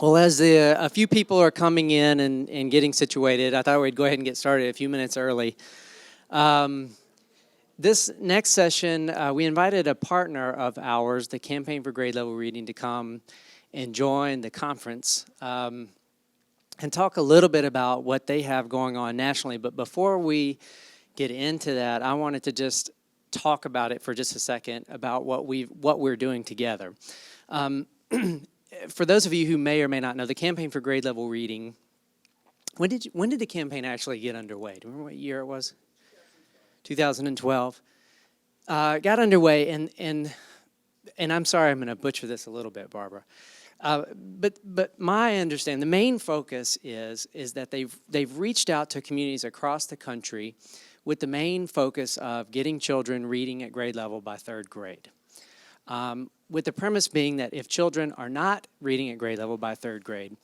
Well, as a few people are coming in and getting situated, I thought we'd go ahead and get started a few minutes early. Um, this next session, we invited a partner of ours, the Campaign for Grade Level Reading, to come and join the conference and talk a little bit about what they have going on nationally. But before we get into that, I wanted to just talk about it for just a second about what we're doing together. For those of you who may or may not know, the Campaign for Grade Level Reading, when did the campaign actually get underway? Do you remember what year it was? 2012. Got underway, and I'm sorry, I'm going to butcher this a little bit, Barbara. But my understanding, the main focus is that they've reached out to communities across the country with the main focus of getting children reading at grade level by third grade. With the premise being that if children are not reading at grade level by third grade,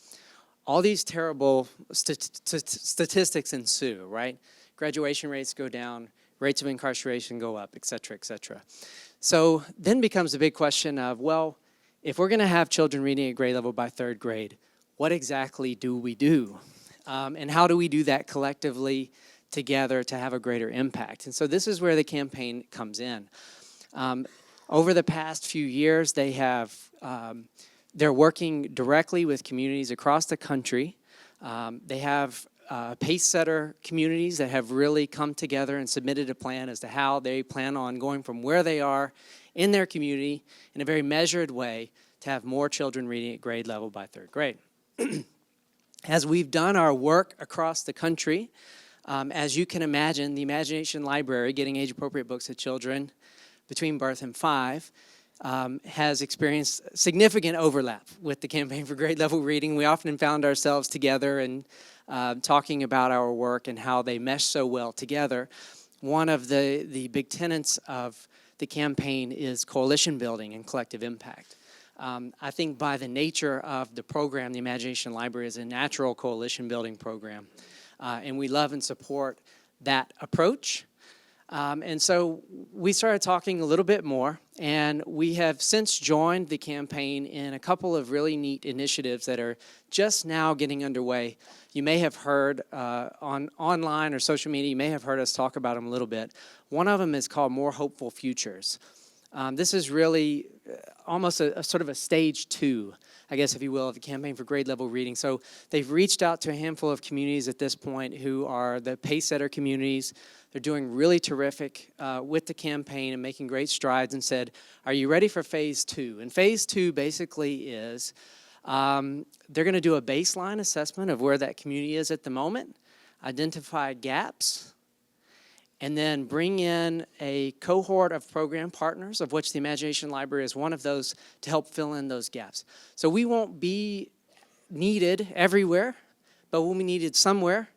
all these terrible statistics ensue, right? Graduation rates go down, rates of incarceration go up, et cetera, et cetera. So then becomes the big question of, well, if we're going to have children reading at grade level by third grade, what exactly do we do? And how do we do that collectively together to have a greater impact? And so this is where the campaign comes in. Over the past few years, they're working directly with communities across the country. They have pace setter communities that have really come together and submitted a plan as to how they plan on going from where they are in their community in a very measured way to have more children reading at grade level by third grade. As we've done our work across the country, as you can imagine, the Imagination Library, getting age-appropriate books to children between birth and 5, has experienced significant overlap with the Campaign for Grade Level Reading. We often found ourselves together and talking about our work and how they mesh so well together. One of the big tenets of the campaign is coalition building and collective impact. I think by the nature of the program, the Imagination Library is a natural coalition building program, and we love and support that approach. And so we started talking a little bit more, and we have since joined the campaign in a couple of really neat initiatives that are just now getting underway. You may have heard online or social media, you may have heard us talk about them a little bit. One of them is called More Hopeful Futures. This is really almost a sort of a stage 2, I guess, if you will, of the Campaign for Grade Level Reading. So they've reached out to a handful of communities at this point who are the pace setter communities. They're doing really terrific with the campaign and making great strides, and said, are you ready for phase 2? And phase 2 basically is they're going to do a baseline assessment of where that community is at the moment, identify gaps, and then bring in a cohort of program partners, of which the Imagination Library is one of those, to help fill in those gaps. So we won't be needed everywhere, but we'll be needed somewhere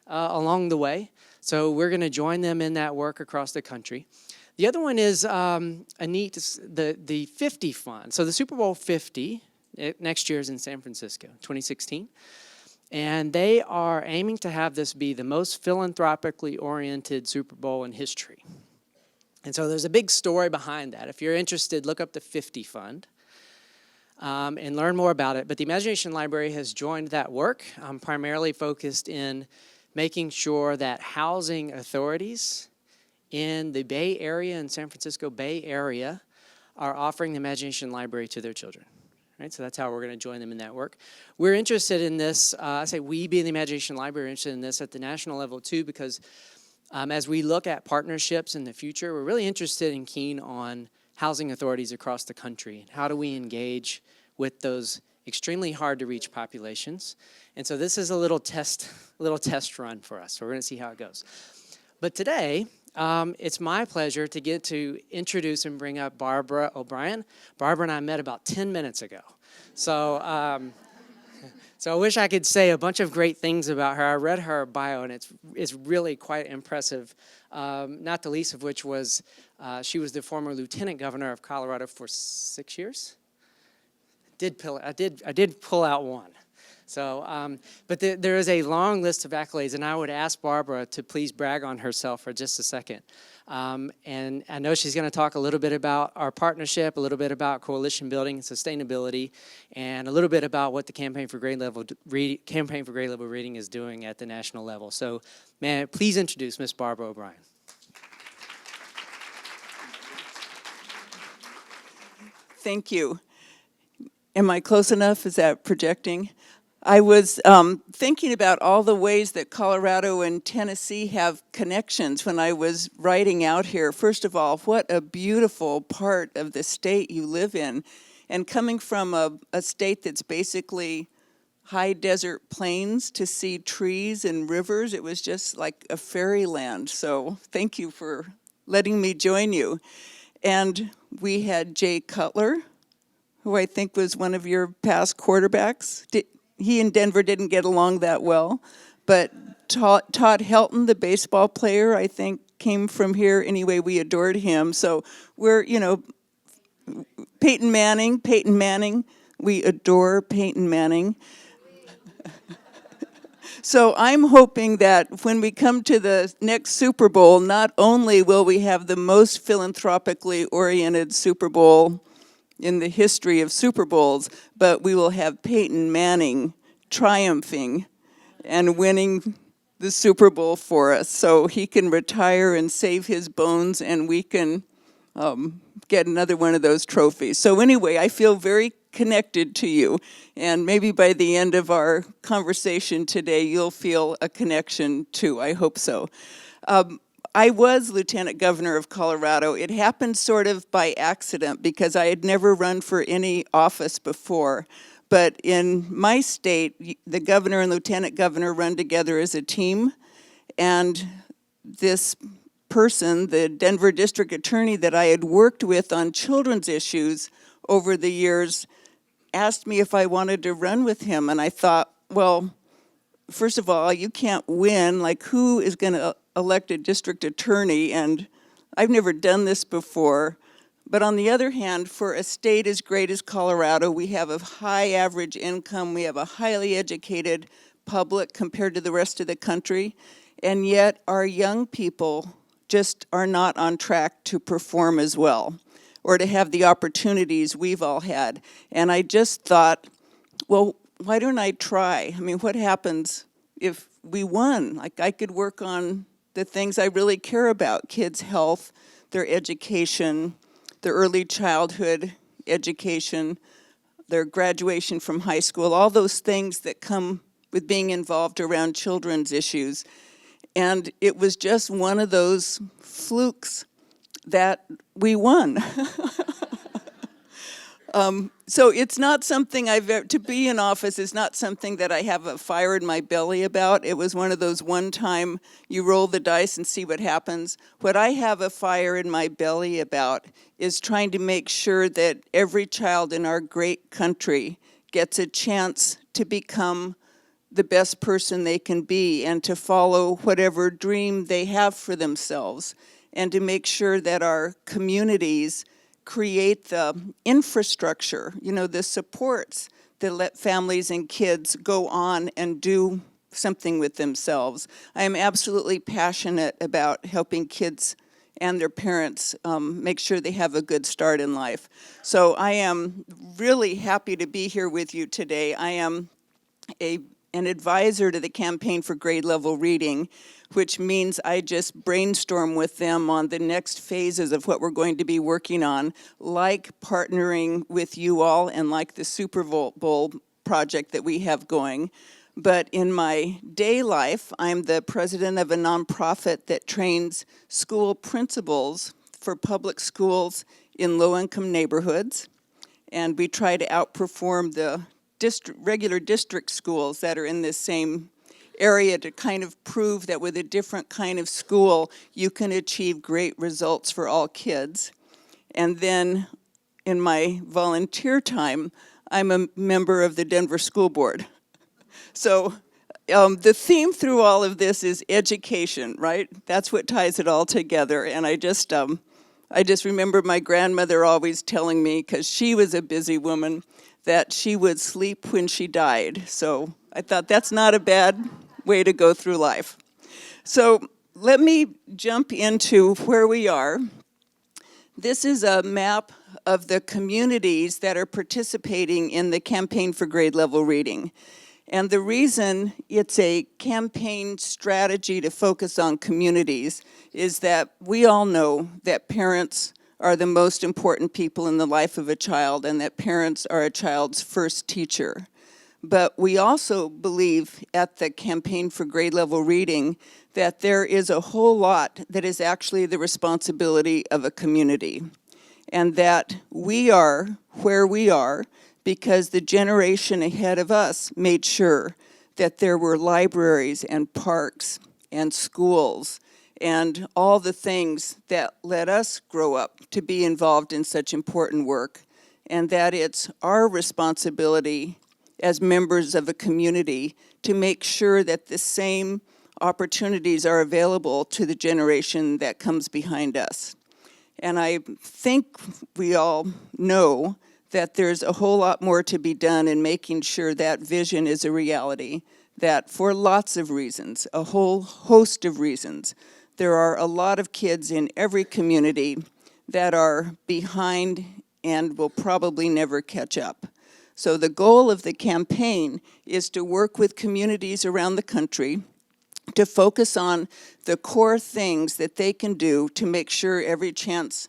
along the way. So we're going to join them in that work across the country. The other one is the 50 Fund. So the Super Bowl 50 next year is in San Francisco, 2016. And they are aiming to have this be the most philanthropically oriented Super Bowl in history. And so there's a big story behind that. If you're interested, look up the 50 Fund and learn more about it. But the Imagination Library has joined that work, primarily focused in making sure that housing authorities in the Bay Area and San Francisco Bay Area are offering the Imagination Library to their children. Right, so that's how we're going to join them in that work. We're interested in this, I say we being the Imagination Library are interested in this at the national level too, because as we look at partnerships in the future, we're really interested and keen on housing authorities across the country. How do we engage with those extremely hard to reach populations? And so this is a little test run for us. So we're going to see how it goes. But today, it's my pleasure to get to introduce and bring up Barbara O'Brien. Barbara and I met about 10 minutes ago. So I wish I could say a bunch of great things about her. I read her bio, and it's really quite impressive, not the least of which was she was the former lieutenant governor of Colorado for 6 years. I did pull out one. So, but there is a long list of accolades, and I would ask Barbara to please brag on herself for just a second. And I know she's going to talk a little bit about our partnership, a little bit about coalition building and sustainability, and a little bit about what the Campaign for Grade Level Reading is doing at the national level. So, may I please introduce Miss Barbara O'Brien. Thank you. Am I close enough? Is that projecting? I was thinking about all the ways that Colorado and Tennessee have connections when I was writing out here. First of all, what a beautiful part of the state you live in. And coming from a state that's basically high desert plains to see trees and rivers, it was just like a fairyland. So thank you for letting me join you. And we had Jay Cutler, who I think was one of your past quarterbacks. He and Denver didn't get along that well, but Todd Helton, the baseball player, I think came from here. Anyway, we adored him. So we're, Peyton Manning, we adore Peyton Manning. So I'm hoping that when we come to the next Super Bowl, not only will we have the most philanthropically oriented Super Bowl in the history of Super Bowls, but we will have Peyton Manning triumphing and winning the Super Bowl for us, so he can retire and save his bones, and we can get another one of those trophies. So anyway, I feel very connected to you, and maybe by the end of our conversation today, you'll feel a connection too. I hope so. I was Lieutenant Governor of Colorado. It happened sort of by accident because I had never run for any office before. But in my state, the governor and lieutenant governor run together as a team. And this person, the Denver district attorney that I had worked with on children's issues over the years, asked me if I wanted to run with him. And I thought, well, first of all, you can't win. Like, who is going to elect a district attorney? And I've never done this before. But on the other hand, for a state as great as Colorado, we have a high average income. We have a highly educated public compared to the rest of the country. And yet our young people just are not on track to perform as well or to have the opportunities we've all had. And I just thought, well, why don't I try? I mean, what happens if we won? Like, I could work on the things I really care about: kids' health, their education, their early childhood education, their graduation from high school, all those things that come with being involved around children's issues. And it was just one of those flukes that we won. So it's not something to be in office is not something that I have a fire in my belly about. It was one of those one-time, you roll the dice and see what happens. What I have a fire in my belly about is trying to make sure that every child in our great country gets a chance to become the best person they can be and to follow whatever dream they have for themselves, and to make sure that our communities create the infrastructure, the supports that let families and kids go on and do something with themselves. I am absolutely passionate about helping kids and their parents make sure they have a good start in life. So I am really happy to be here with you today. I am an advisor to the Campaign for Grade Level Reading, which means I just brainstorm with them on the next phases of what we're going to be working on, like partnering with you all and like the Super Bowl project that we have going. But in my day life, I'm the president of a nonprofit that trains school principals for public schools in low-income neighborhoods. And we try to outperform the regular district schools that are in this same area to kind of prove that with a different kind of school, you can achieve great results for all kids. And then in my volunteer time, I'm a member of the Denver School Board. So the theme through all of this is education, right? That's what ties it all together. And I just remember my grandmother always telling me, because she was a busy woman, that she would sleep when she died. So I thought that's not a bad way to go through life. So let me jump into where we are. This is a map of the communities that are participating in the Campaign for Grade Level Reading. And the reason it's a campaign strategy to focus on communities is that we all know that parents are the most important people in the life of a child, and that parents are a child's first teacher. But we also believe at the Campaign for Grade Level Reading that there is a whole lot that is actually the responsibility of a community, and that we are where we are because the generation ahead of us made sure that there were libraries and parks and schools and all the things that let us grow up to be involved in such important work, and that it's our responsibility as members of a community to make sure that the same opportunities are available to the generation that comes behind us. And I think we all know that there's a whole lot more to be done in making sure that vision is a reality, that for lots of reasons, a whole host of reasons, there are a lot of kids in every community that are behind and will probably never catch up. So the goal of the campaign is to work with communities around the country to focus on the core things that they can do to make sure every chance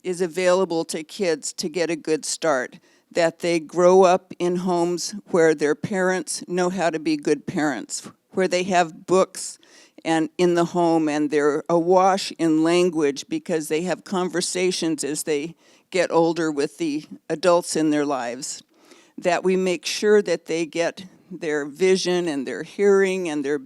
is available to kids to get a good start, that they grow up in homes where their parents know how to be good parents, where they have books and in the home and they're awash in language because they have conversations as they get older with the adults in their lives, that we make sure that they get their vision and their hearing and their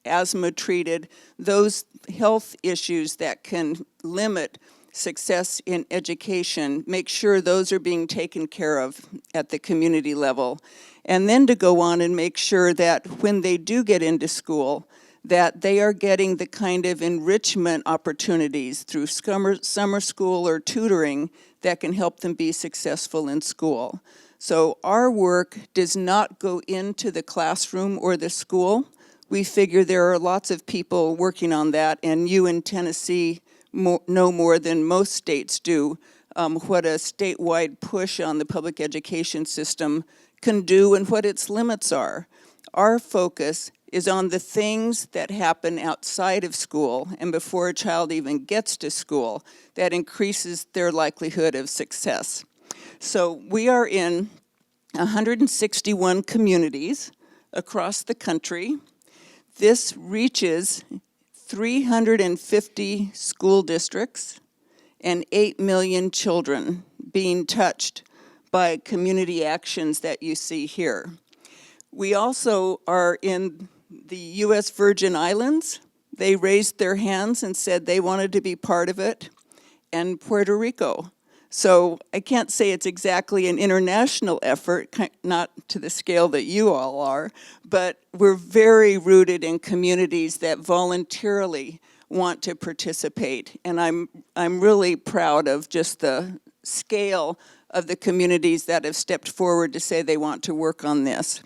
asthma treated, those health issues that can limit success in education, make sure those are being taken care of at the community level. And then to go on and make sure that when they do get into school, that they are getting the kind of enrichment opportunities through summer school or tutoring that can help them be successful in school. So our work does not go into the classroom or the school. We figure there are lots of people working on that, and you in Tennessee know more than most states do what a statewide push on the public education system can do and what its limits are. Our focus is on the things that happen outside of school and before a child even gets to school that increases their likelihood of success. So we are in 161 communities across the country. This reaches 350 school districts and 8 million children being touched by community actions that you see here. We also are in the U.S. Virgin Islands. They raised their hands and said they wanted to be part of it, and Puerto Rico. So I can't say it's exactly an international effort, not to the scale that you all are, but we're very rooted in communities that voluntarily want to participate. And I'm really proud of just the scale of the communities that have stepped forward to say they want to work on this.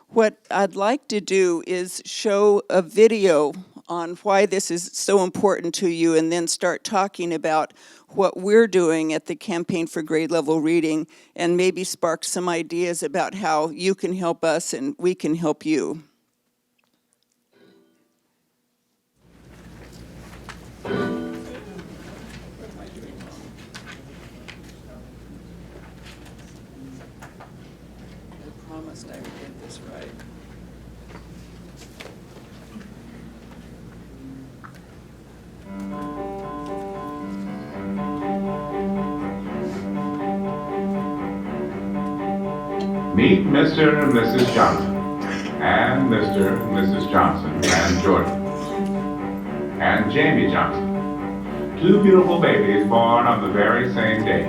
What I'd like to do is show a video on why this is so important to you, and then start talking about what we're doing at the Campaign for Grade Level Reading, and maybe spark some ideas about how you can help us and we can help you. I promised I would get this right. Meet Mr. and Mrs. Johnson, and Mr. and Mrs. Johnson, and Jordan, and Jamie Johnson. 2 beautiful babies born on the very same day.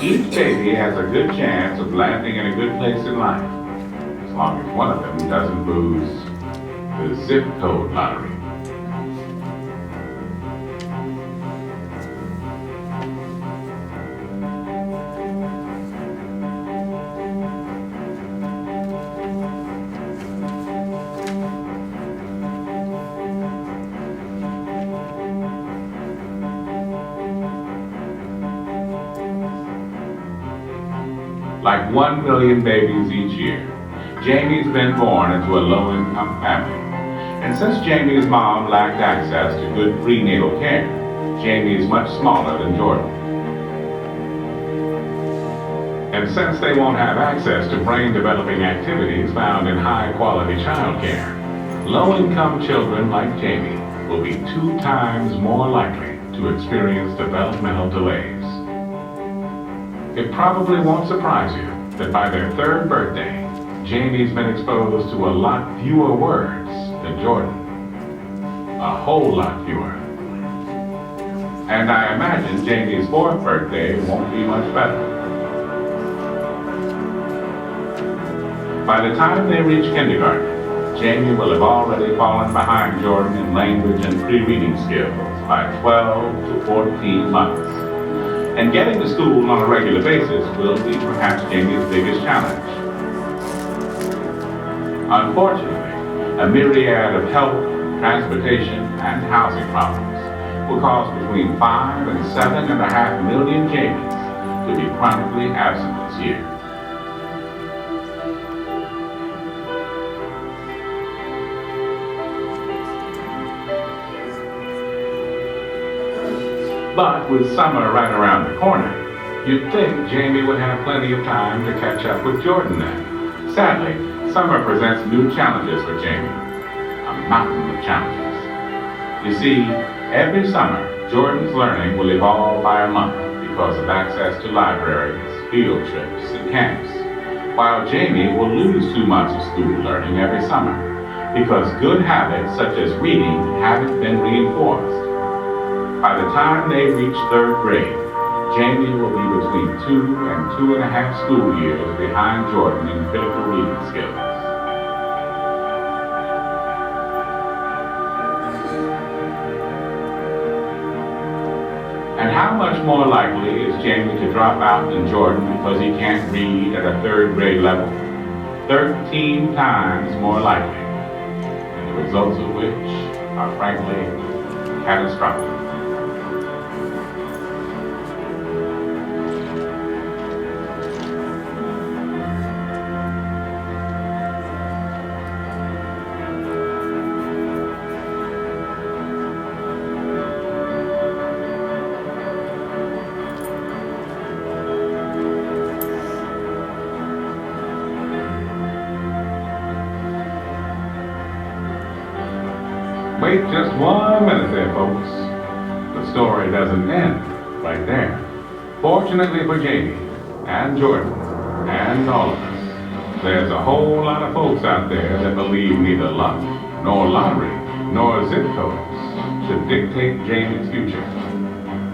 Each baby has a good chance of landing in a good place in life, as long as one of them doesn't lose the zip code lottery. 1 million babies each year. Jamie's been born into a low-income family. And since Jamie's mom lacked access to good prenatal care, Jamie is much smaller than Jordan. And since they won't have access to brain-developing activities found in high-quality childcare, low-income children like Jamie will be 2 times more likely to experience developmental delays. It probably won't surprise you that by their 3rd birthday, Jamie's been exposed to a lot fewer words than Jordan. A whole lot fewer. And I imagine Jamie's 4th birthday won't be much better. By the time they reach kindergarten, Jamie will have already fallen behind Jordan in language and pre-reading skills by 12 to 14 months. And getting to school on a regular basis will be perhaps Jamie's biggest challenge. Unfortunately, a myriad of health, transportation, and housing problems will cause between 5 and 7.5 million Jamies to be chronically absent this year. But with summer right around the corner, you'd think Jamie would have plenty of time to catch up with Jordan then. Sadly, summer presents new challenges for Jamie. A mountain of challenges. You see, every summer, Jordan's learning will evolve by a month because of access to libraries, field trips, and camps, while Jamie will lose 2 months of school learning every summer because good habits such as reading haven't been reinforced. By the time they reach 3rd grade, Jamie will be between 2 and 2.5 school years behind Jordan in critical reading skills. And how much more likely is Jamie to drop out than Jordan because he can't read at a 3rd grade level? 13 times more likely, and the results of which are frankly catastrophic. Wait just 1 minute there, folks. The story doesn't end right there. Fortunately for Jamie and Jordan and all of us, there's a whole lot of folks out there that believe neither luck, nor lottery, nor zip codes should dictate Jamie's future,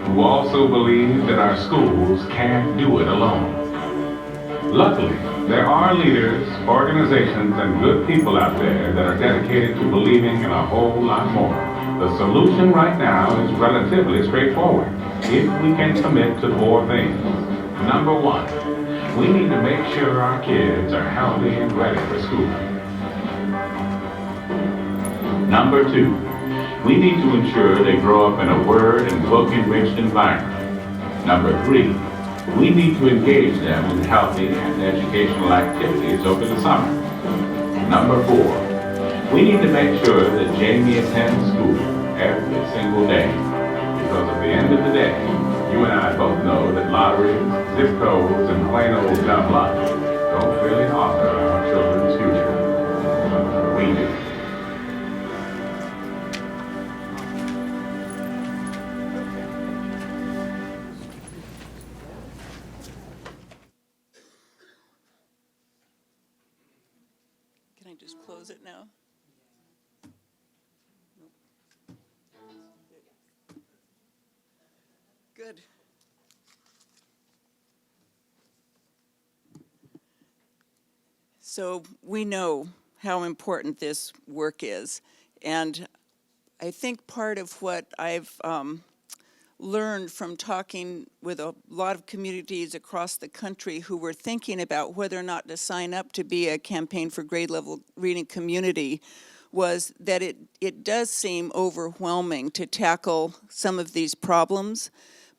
who also believe that our schools can't do it alone. Luckily, there are leaders, organizations, and good people out there that are dedicated to believing in a whole lot more. The solution right now is relatively straightforward, if we can commit to 4 things. Number 1, we need to make sure our kids are healthy and ready for school. Number 2, we need to ensure they grow up in a word and book-enriched environment. Number 3, we need to engage them in healthy and educational activities over the summer. Number 4, we need to make sure that Jamie attends school every single day. Because at the end of the day, you and I both know that lotteries, zip codes, and plain old dumb luck don't really author our children's future. We do. Can I just close it now? Good. So we know how important this work is. And I think part of what I've learned from talking with a lot of communities across the country who were thinking about whether or not to sign up to be a Campaign for Grade Level Reading community was that it does seem overwhelming to tackle some of these problems.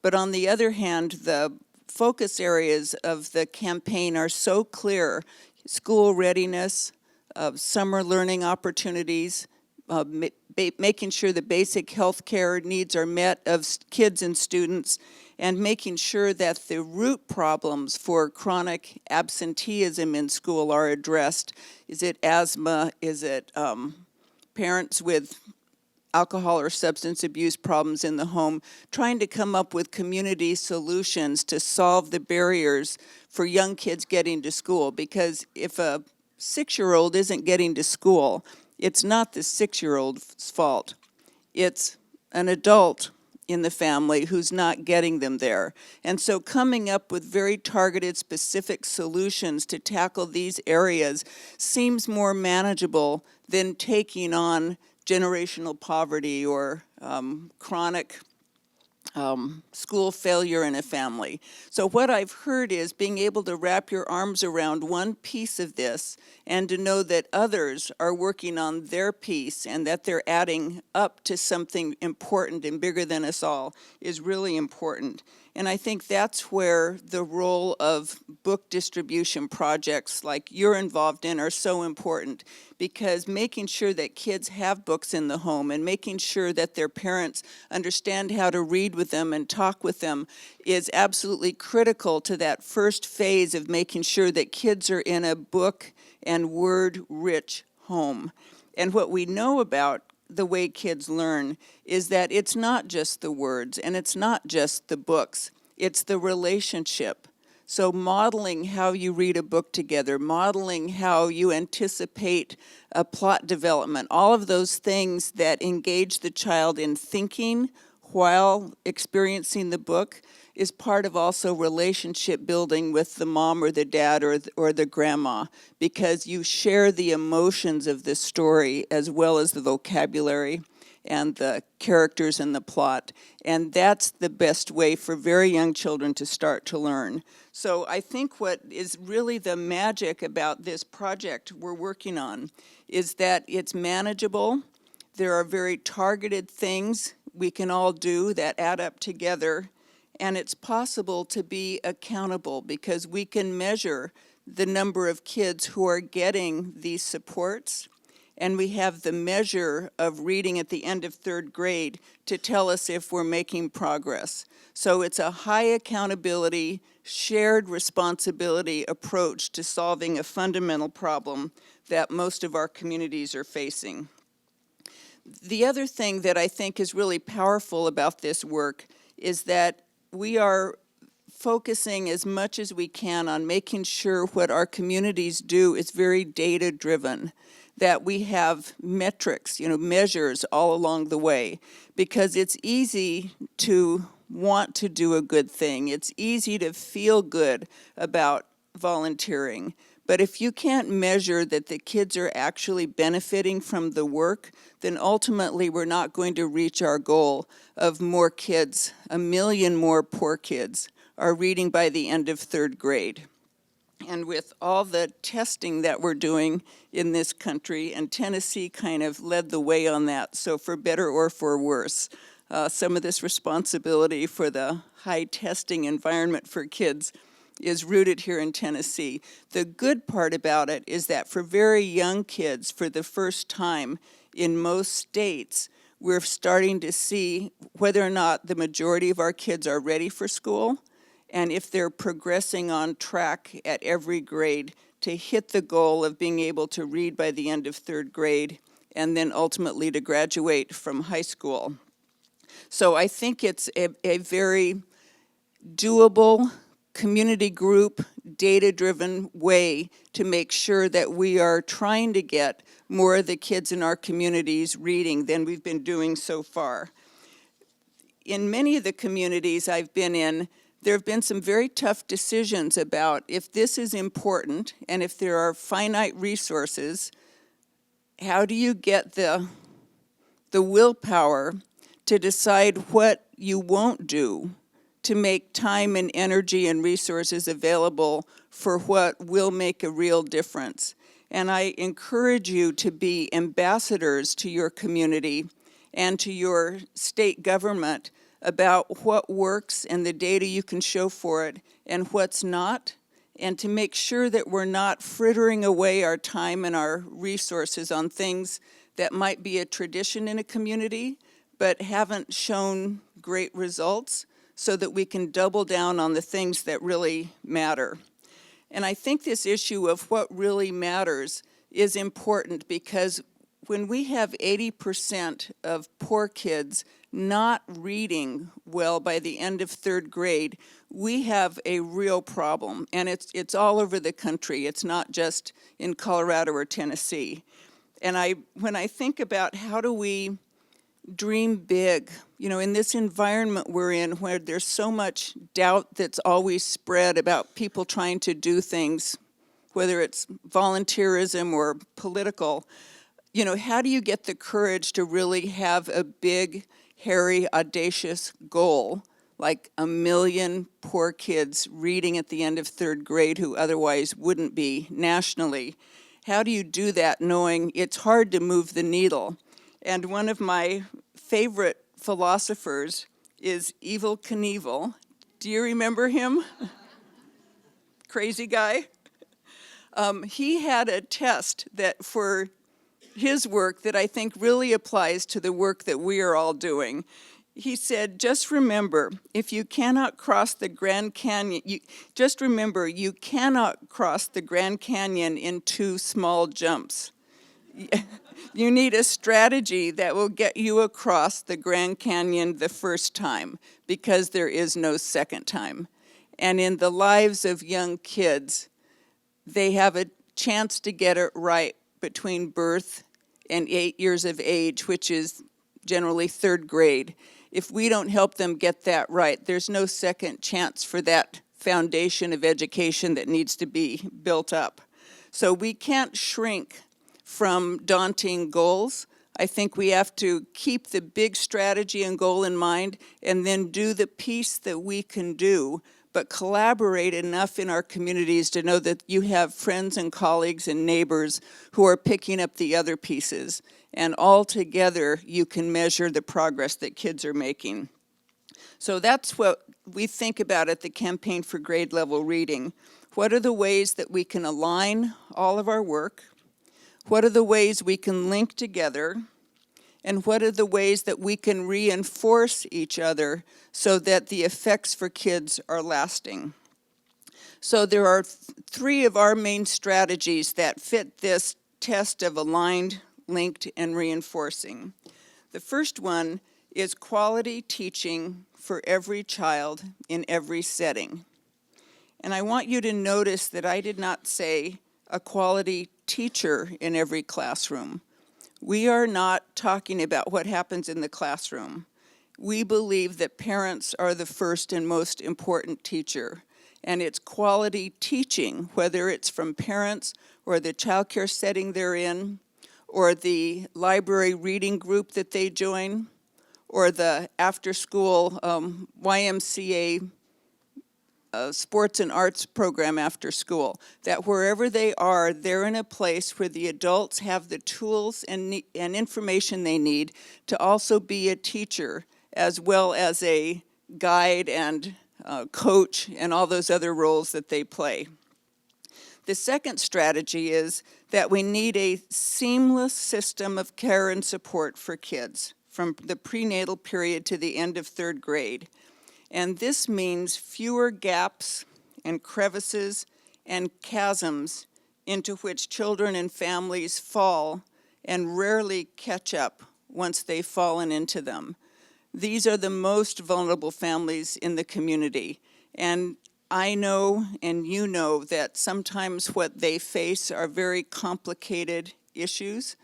But on the other hand, the focus areas of the campaign are so clear: school readiness, summer learning opportunities, making sure the basic health care needs are met of kids and students, and making sure that the root problems for chronic absenteeism in school are addressed. Is it asthma? Is it parents with alcohol or substance abuse problems in the home? Trying to come up with community solutions to solve the barriers for young kids getting to school. Because if a 6-year-old isn't getting to school, it's not the 6-year-old's fault. It's an adult in the family who's not getting them there. And so coming up with very targeted, specific solutions to tackle these areas seems more manageable than taking on generational poverty or chronic school failure in a family. So what I've heard is being able to wrap your arms around one piece of this and to know that others are working on their piece and that they're adding up to something important and bigger than us all is really important. And I think that's where the role of book distribution projects like you're involved in are so important, because making sure that kids have books in the home and making sure that their parents understand how to read with them and talk with them is absolutely critical to that first phase of making sure that kids are in a book and word-rich home. And what we know about the way kids learn is that it's not just the words and it's not just the books, it's the relationship. So modeling how you read a book together, modeling how you anticipate a plot development, all of those things that engage the child in thinking while experiencing the book is part of also relationship building with the mom or the dad or the grandma, because you share the emotions of the story as well as the vocabulary and the characters and the plot. And that's the best way for very young children to start to learn. So I think what is really the magic about this project we're working on is that it's manageable. There are very targeted things we can all do that add up together, and it's possible to be accountable because we can measure the number of kids who are getting these supports, and we have the measure of reading at the end of 3rd grade to tell us if we're making progress. So it's a high accountability, shared responsibility approach to solving a fundamental problem that most of our communities are facing. The other thing that I think is really powerful about this work is that we are focusing as much as we can on making sure what our communities do is very data-driven, that we have metrics, measures all along the way, because it's easy to want to do a good thing. It's easy to feel good about volunteering. But if you can't measure that the kids are actually benefiting from the work, then ultimately we're not going to reach our goal of more kids, 1 million more poor kids are reading by the end of 3rd grade. And with all the testing that we're doing in this country, and Tennessee kind of led the way on that, so for better or for worse, some of this responsibility for the high testing environment for kids is rooted here in Tennessee. The good part about it is that for very young kids, for the first time in most states, we're starting to see whether or not the majority of our kids are ready for school, and if they're progressing on track at every grade to hit the goal of being able to read by the end of 3rd grade, and then ultimately to graduate from high school. So I think it's a very doable, community group, data-driven way to make sure that we are trying to get more of the kids in our communities reading than we've been doing so far. In many of the communities I've been in, there have been some very tough decisions about if this is important and if there are finite resources, how do you get the willpower to decide what you won't do to make time and energy and resources available for what will make a real difference. And I encourage you to be ambassadors to your community and to your state government about what works and the data you can show for it and what's not, and to make sure that we're not frittering away our time and our resources on things that might be a tradition in a community but haven't shown great results, so that we can double down on the things that really matter. And I think this issue of what really matters is important, because when we have 80% of poor kids not reading well by the end of third grade, we have a real problem. And it's all over the country. It's not just in Colorado or Tennessee. And when I think about how do we dream big, in this environment we're in where there's so much doubt that's always spread about people trying to do things, whether it's volunteerism or political, how do you get the courage to really have a big, hairy, audacious goal, like 1 million poor kids reading at the end of third grade who otherwise wouldn't be nationally? How do you do that knowing it's hard to move the needle? And one of my favorite philosophers is Evel Knievel. Do you remember him? Crazy guy. He had a test that for his work that I think really applies to the work that we are all doing. He said, just remember, if you cannot cross the Grand Canyon, you cannot cross the Grand Canyon in 2 small jumps. You need a strategy that will get you across the Grand Canyon the first time, because there is no second time. And in the lives of young kids, they have a chance to get it right between birth and 8 years of age, which is generally third grade. If we don't help them get that right, there's no second chance for that foundation of education that needs to be built up. So we can't shrink from daunting goals. I think we have to keep the big strategy and goal in mind and then do the piece that we can do, but collaborate enough in our communities to know that you have friends and colleagues and neighbors who are picking up the other pieces. And all together, you can measure the progress that kids are making. So that's what we think about at the Campaign for Grade Level Reading. What are the ways that we can align all of our work? What are the ways we can link together? And what are the ways that we can reinforce each other so that the effects for kids are lasting? So there are 3 of our main strategies that fit this test of aligned, linked, and reinforcing. The first one is quality teaching for every child in every setting. And I want you to notice that I did not say a quality teacher in every classroom. We are not talking about what happens in the classroom. We believe that parents are the first and most important teacher, and it's quality teaching, whether it's from parents or the childcare setting they're in, or the library reading group that they join, or the after-school YMCA sports and arts program after school, that wherever they are, they're in a place where the adults have the tools and information they need to also be a teacher, as well as a guide and coach and all those other roles that they play. The second strategy is that we need a seamless system of care and support for kids from the prenatal period to the end of third grade. And this means fewer gaps and crevices and chasms into which children and families fall and rarely catch up once they've fallen into them. These are the most vulnerable families in the community. And I know and you know that sometimes what they face are very complicated issues,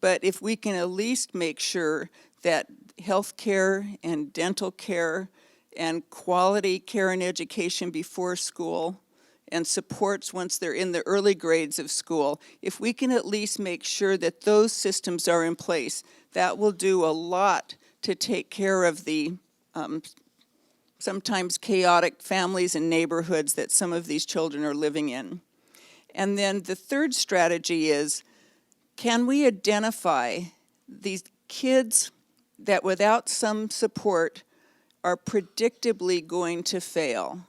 but if we can at least make sure that health care and dental care and quality care and education before school and supports once they're in the early grades of school, if we can at least make sure that those systems are in place, that will do a lot to take care of the sometimes chaotic families and neighborhoods that some of these children are living in. And then the third strategy is, can we identify these kids that without some support are predictably going to fail.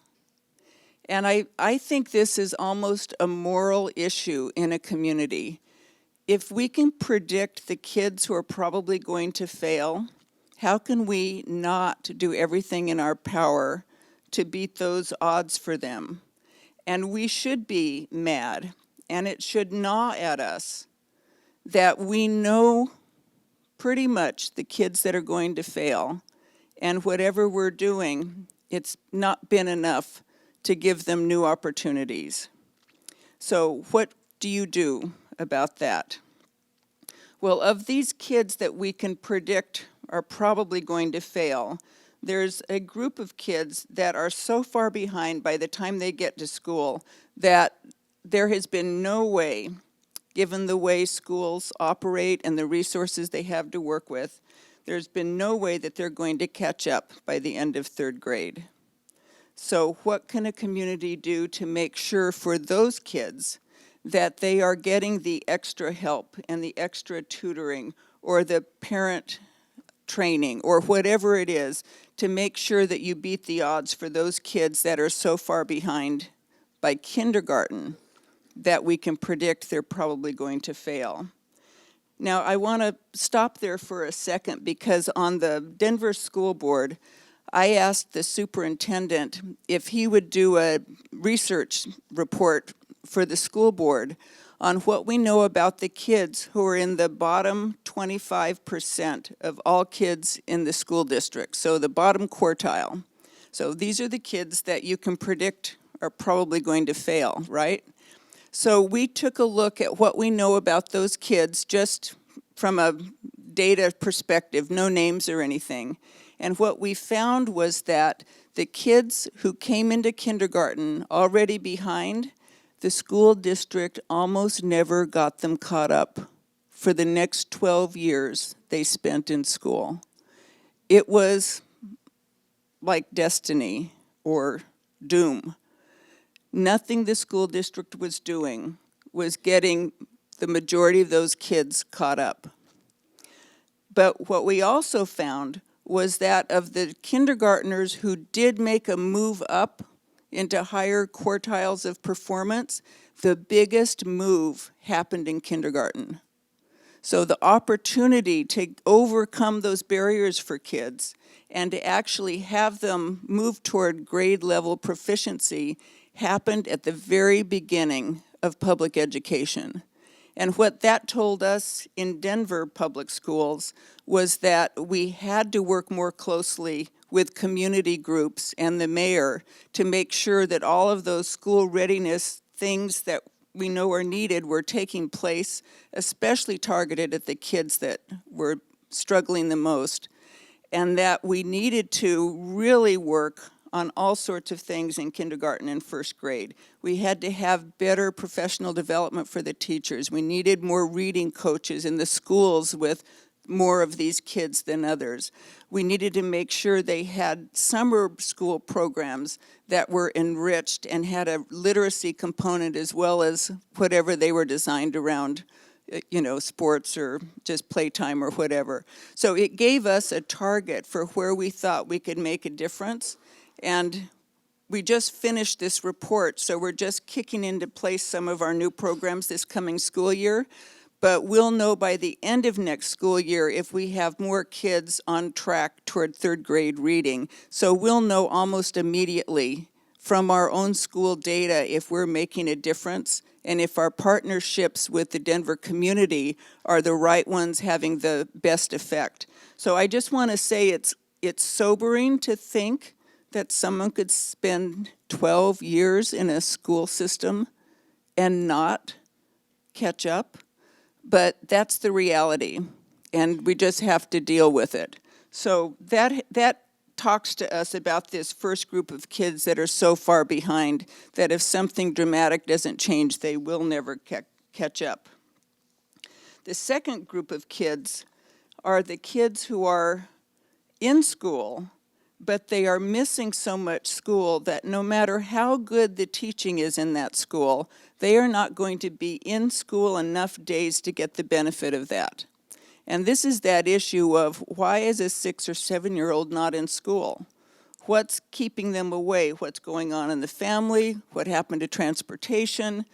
And I think this is almost a moral issue in a community. If we can predict the kids who are probably going to fail, how can we not do everything in our power to beat those odds for them? And we should be mad, and it should gnaw at us that we know pretty much the kids that are going to fail, and whatever we're doing, it's not been enough to give them new opportunities. So what do you do about that? Well, of these kids that we can predict are probably going to fail, there's a group of kids that are so far behind by the time they get to school that there has been no way, given the way schools operate and the resources they have to work with, there's been no way that they're going to catch up by the end of third grade. So what can a community do to make sure for those kids that they are getting the extra help and the extra tutoring or the parent training or whatever it is to make sure that you beat the odds for those kids that are so far behind by kindergarten that we can predict they're probably going to fail? Now, I want to stop there for a second because on the Denver School Board, I asked the superintendent if he would do a research report for the school board on what we know about the kids who are in the bottom 25% of all kids in the school district, so the bottom quartile. So these are the kids that you can predict are probably going to fail, right? So we took a look at what we know about those kids just from a data perspective, no names or anything. And what we found was that the kids who came into kindergarten already behind, the school district almost never got them caught up for the next 12 years they spent in school. It was like destiny or doom. Nothing the school district was doing was getting the majority of those kids caught up. But what we also found was that of the kindergartners who did make a move up into higher quartiles of performance, the biggest move happened in kindergarten. So the opportunity to overcome those barriers for kids and to actually have them move toward grade level proficiency happened at the very beginning of public education. And what that told us in Denver public schools was that we had to work more closely with community groups and the mayor to make sure that all of those school readiness things that we know are needed were taking place, especially targeted at the kids that were struggling the most, and that we needed to really work on all sorts of things in kindergarten and first grade. We had to have better professional development for the teachers. We needed more reading coaches in the schools with more of these kids than others. We needed to make sure they had summer school programs that were enriched and had a literacy component as well as whatever they were designed around, sports or just playtime or whatever. So it gave us a target for where we thought we could make a difference. And we just finished this report, so we're just kicking into place some of our new programs this coming school year. But we'll know by the end of next school year if we have more kids on track toward third grade reading. So we'll know almost immediately from our own school data if we're making a difference and if our partnerships with the Denver community are the right ones having the best effect. So I just want to say it's sobering to think that someone could spend 12 years in a school system and not catch up, but that's the reality, and we just have to deal with it. So that talks to us about this first group of kids that are so far behind that if something dramatic doesn't change, they will never catch up. The second group of kids are the kids who are in school, but they are missing so much school that no matter how good the teaching is in that school, they are not going to be in school enough days to get the benefit of that. And this is that issue of why is a 6 or 7 year old not in school? What's keeping them away? What's going on in the family? What happened to transportation?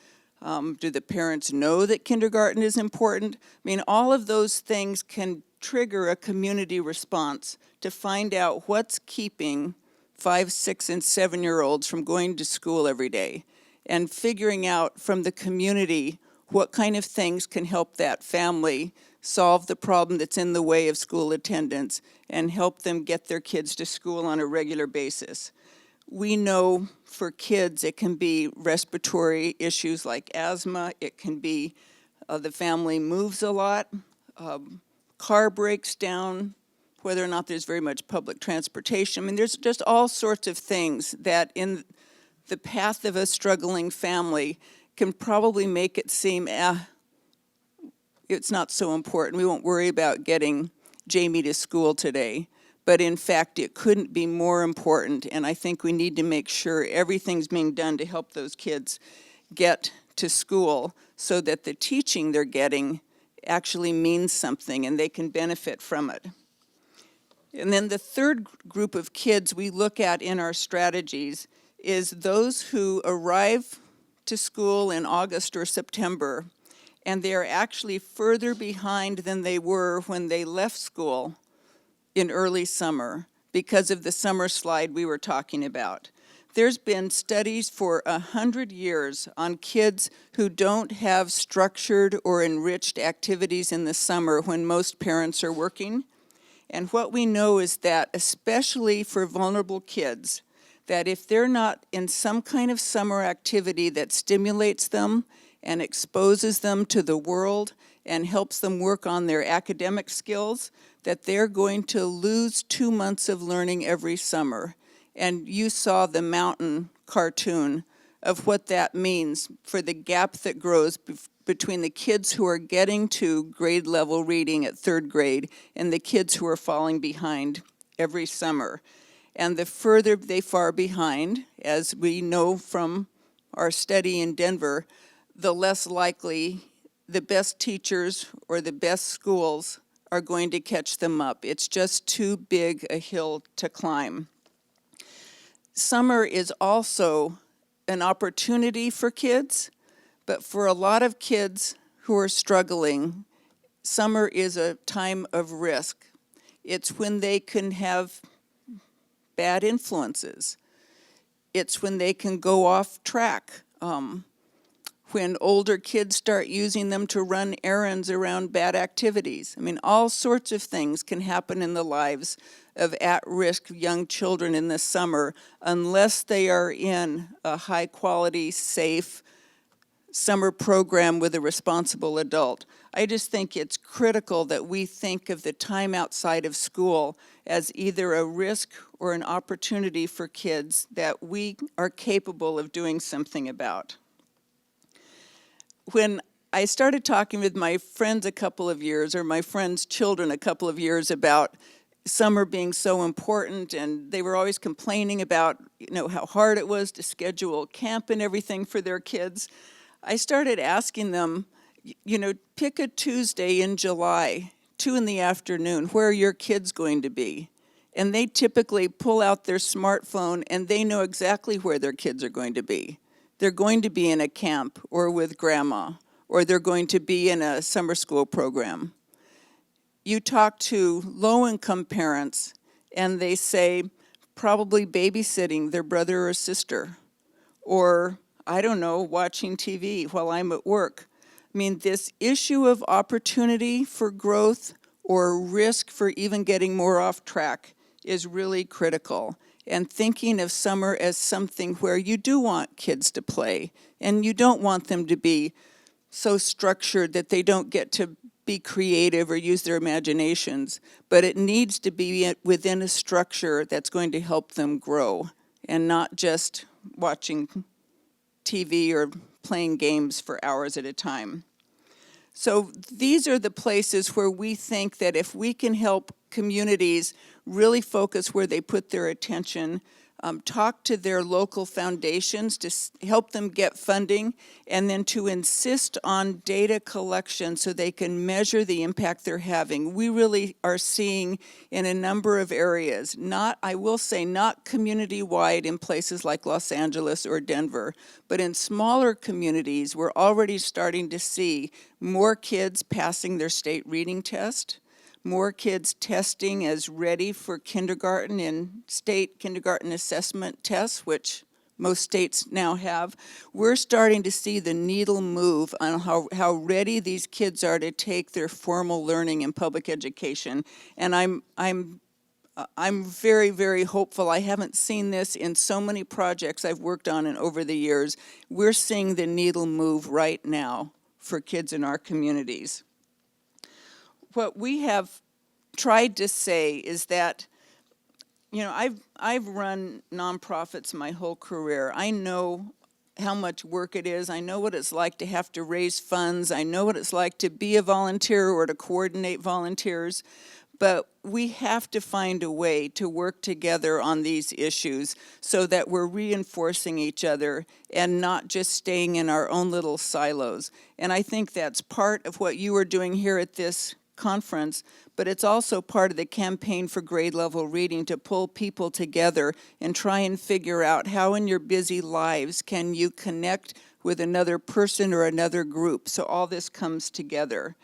Do the parents know that kindergarten is important? I mean, all of those things can trigger a community response to find out what's keeping 5, 6, and 7-year-olds from going to school every day, and figuring out from the community what kind of things can help that family solve the problem that's in the way of school attendance and help them get their kids to school on a regular basis. We know for kids it can be respiratory issues like asthma, it can be the family moves a lot, car breaks down, whether or not there's very much public transportation. I mean, there's just all sorts of things that in the path of a struggling family can probably make it seem, it's not so important. We won't worry about getting Jamie to school today. But in fact, it couldn't be more important, and I think we need to make sure everything's being done to help those kids get to school so that the teaching they're getting actually means something and they can benefit from it. And then the third group of kids we look at in our strategies is those who arrive to school in August or September, and they are actually further behind than they were when they left school in early summer because of the summer slide we were talking about. There's been studies for 100 years on kids who don't have structured or enriched activities in the summer when most parents are working. And what we know is that, especially for vulnerable kids, that if they're not in some kind of summer activity that stimulates them and exposes them to the world and helps them work on their academic skills, that they're going to lose 2 months of learning every summer. And you saw the mountain cartoon of what that means for the gap that grows between the kids who are getting to grade level reading at 3rd grade and the kids who are falling behind every summer. And the further they fall behind, as we know from our study in Denver, the less likely the best teachers or the best schools are going to catch them up. It's just too big a hill to climb. Summer is also an opportunity for kids, but for a lot of kids who are struggling, summer is a time of risk. It's when they can have bad influences. It's when they can go off track. When older kids start using them to run errands around bad activities. I mean, all sorts of things can happen in the lives of at-risk young children in the summer unless they are in a high-quality, safe summer program with a responsible adult. I just think it's critical that we think of the time outside of school as either a risk or an opportunity for kids that we are capable of doing something about. When I started talking with my friends a couple of years, or my friends' children a couple of years about summer being so important, and they were always complaining about, how hard it was to schedule camp and everything for their kids, I started asking them, pick a Tuesday in July, 2 in the afternoon, where are your kids going to be? And they typically pull out their smartphone and they know exactly where their kids are going to be. They're going to be in a camp or with grandma, or they're going to be in a summer school program. You talk to low-income parents, and they say probably babysitting their brother or sister, or, watching TV while I'm at work. I mean, this issue of opportunity for growth or risk for even getting more off track is really critical. And thinking of summer as something where you do want kids to play, and you don't want them to be so structured that they don't get to be creative or use their imaginations, but it needs to be within a structure that's going to help them grow, and not just watching TV or playing games for hours at a time. So these are the places where we think that if we can help communities really focus where they put their attention, talk to their local foundations to help them get funding, and then to insist on data collection so they can measure the impact they're having. We really are seeing in a number of areas, I will say, not community-wide in places like Los Angeles or Denver, but in smaller communities, we're already starting to see more kids passing their state reading test, more kids testing as ready for kindergarten in state kindergarten assessment tests, which most states now have. We're starting to see the needle move on how ready these kids are to take their formal learning in public education. And I'm very, very hopeful. I haven't seen this in so many projects I've worked on and over the years. We're seeing the needle move right now for kids in our communities. What we have tried to say is that, I've run nonprofits my whole career. I know how much work it is. I know what it's like to have to raise funds. I know what it's like to be a volunteer or to coordinate volunteers. But we have to find a way to work together on these issues so that we're reinforcing each other and not just staying in our own little silos. And I think that's part of what you are doing here at this conference, but it's also part of the campaign for grade level reading to pull people together and try and figure out how in your busy lives can you connect with another person or another group so all this comes together.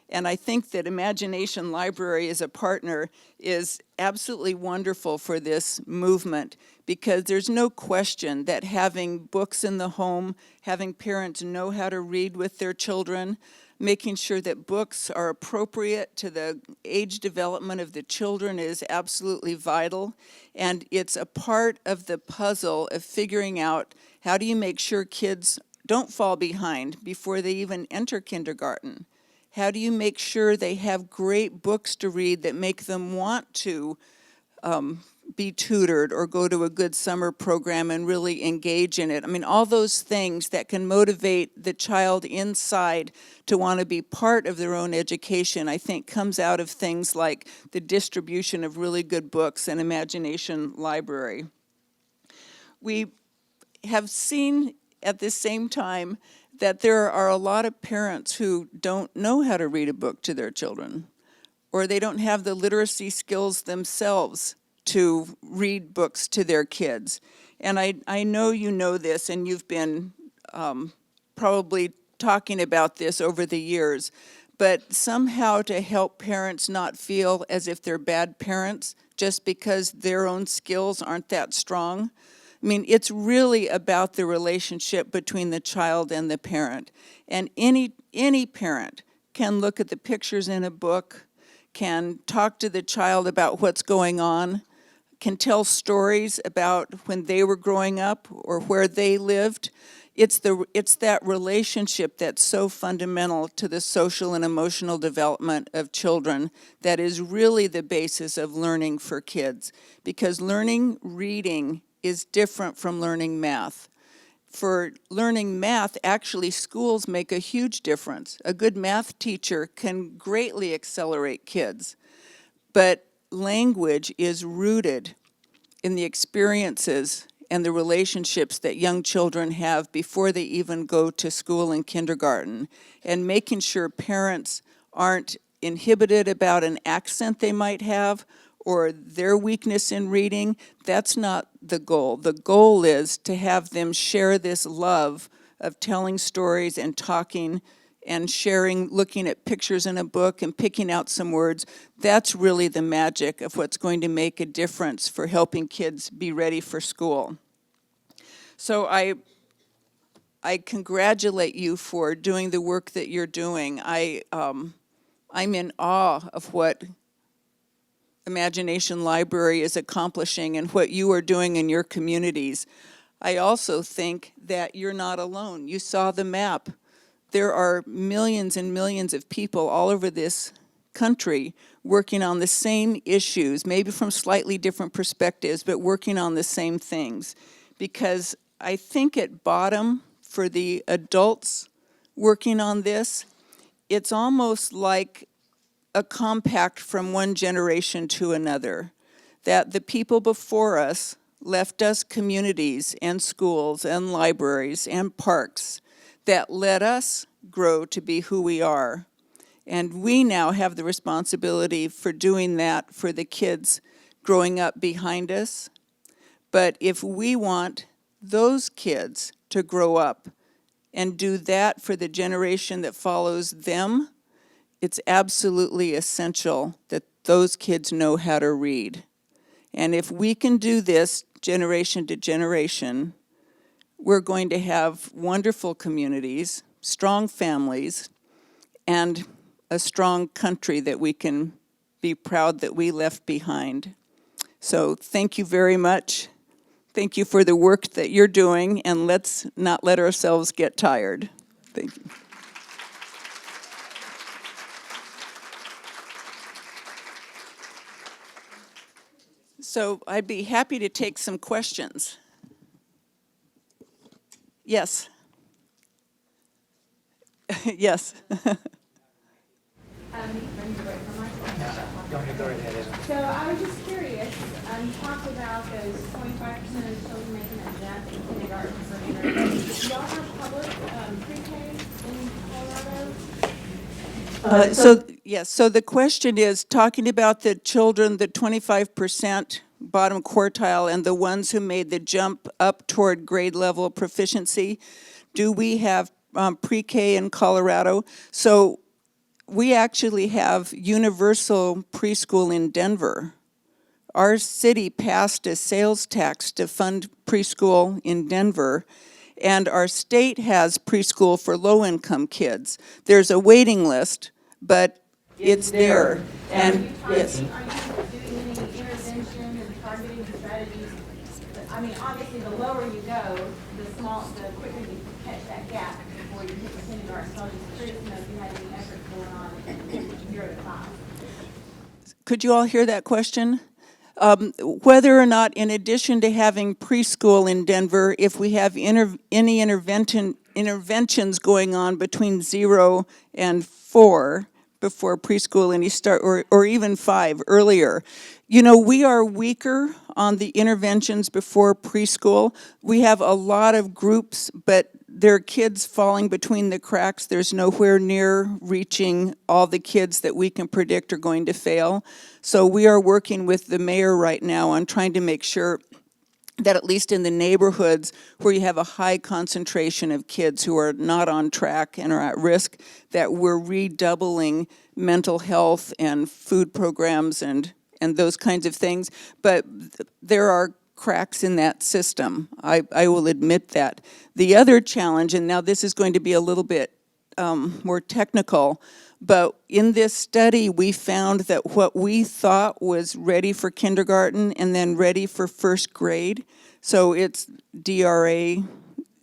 And I think that Imagination Library as a partner is absolutely wonderful for this movement, because there's no question that having books in the home, having parents know how to read with their children, making sure that books are appropriate to the age development of the children is absolutely vital. And it's a part of the puzzle of figuring out how do you make sure kids don't fall behind before they even enter kindergarten. How do you make sure they have great books to read that make them want to be tutored or go to a good summer program and really engage in it? I mean, all those things that can motivate the child inside to want to be part of their own education, I think comes out of things like the distribution of really good books and Imagination Library. We have seen at the same time that there are a lot of parents who don't know how to read a book to their children, or they don't have the literacy skills themselves to read books to their kids. And I know you know this, and you've been probably talking about this over the years, but somehow to help parents not feel as if they're bad parents just because their own skills aren't that strong. I mean, it's really about the relationship between the child and the parent. And any parent can look at the pictures in a book, can talk to the child about what's going on, can tell stories about when they were growing up or where they lived. It's that relationship that's so fundamental to the social and emotional development of children that is really the basis of learning for kids. Because learning reading is different from learning math. For learning math, actually schools make a huge difference. A good math teacher can greatly accelerate kids. But language is rooted in the experiences and the relationships that young children have before they even go to school in kindergarten. And making sure parents aren't inhibited about an accent they might have or their weakness in reading, that's not the goal. The goal is to have them share this love of telling stories and talking and sharing, looking at pictures in a book and picking out some words. That's really the magic of what's going to make a difference for helping kids be ready for school. So I congratulate you for doing the work that you're doing. I'm in awe of what Imagination Library is accomplishing and what you are doing in your communities. I also think that you're not alone. You saw the map. There are millions and millions of people all over this country working on the same issues, maybe from slightly different perspectives, but working on the same things. Because I think at bottom, for the adults working on this, it's almost like a compact from one generation to another, that the people before us left us communities and schools and libraries and parks that let us grow to be who we are. And we now have the responsibility for doing that for the kids growing up behind us. But if we want those kids to grow up and do that for the generation that follows them, it's absolutely essential that those kids know how to read. And if we can do this generation to generation, we're going to have wonderful communities, strong families, and a strong country that we can be proud that we left behind. So thank you very much. Thank you for the work that you're doing, and let's not let ourselves get tired. Thank you. So I'd be happy to take some questions. Yes. Yes. So I was just curious, you talked about those 25% of the children making that jump in kindergarten for intervention. Do y'all have public pre-K in Colorado? Yes, so the question is, talking about the children, the 25% bottom quartile and the ones who made the jump up toward grade level proficiency, do we have pre-K in Colorado? So we actually have universal preschool in Denver. Our city passed a sales tax to fund preschool in Denver, and our state has preschool for low-income kids. There's a waiting list, but it's there. And yes. Are you doing any intervention and targeting strategies? I mean, obviously, the lower you go, the quicker you catch that gap before you hit the kindergarten. So I was just curious to know if you had any efforts going on in 0 to 5. Could you all hear that question? Whether or not, in addition to having preschool in Denver, if we have any interventions going on between 0 and 4 before preschool, and you start, or even 5 earlier. You know, we are weaker on the interventions before preschool. We have a lot of groups, but there are kids falling between the cracks. There's nowhere near reaching all the kids that we can predict are going to fail. So we are working with the mayor right now on trying to make sure that at least in the neighborhoods where you have a high concentration of kids who are not on track and are at risk, that we're redoubling mental health and food programs and those kinds of things. But there are cracks in that system. I will admit that. The other challenge, and now this is going to be a little bit more technical, but in this study we found that what we thought was ready for kindergarten and then ready for first grade, so it's DRA,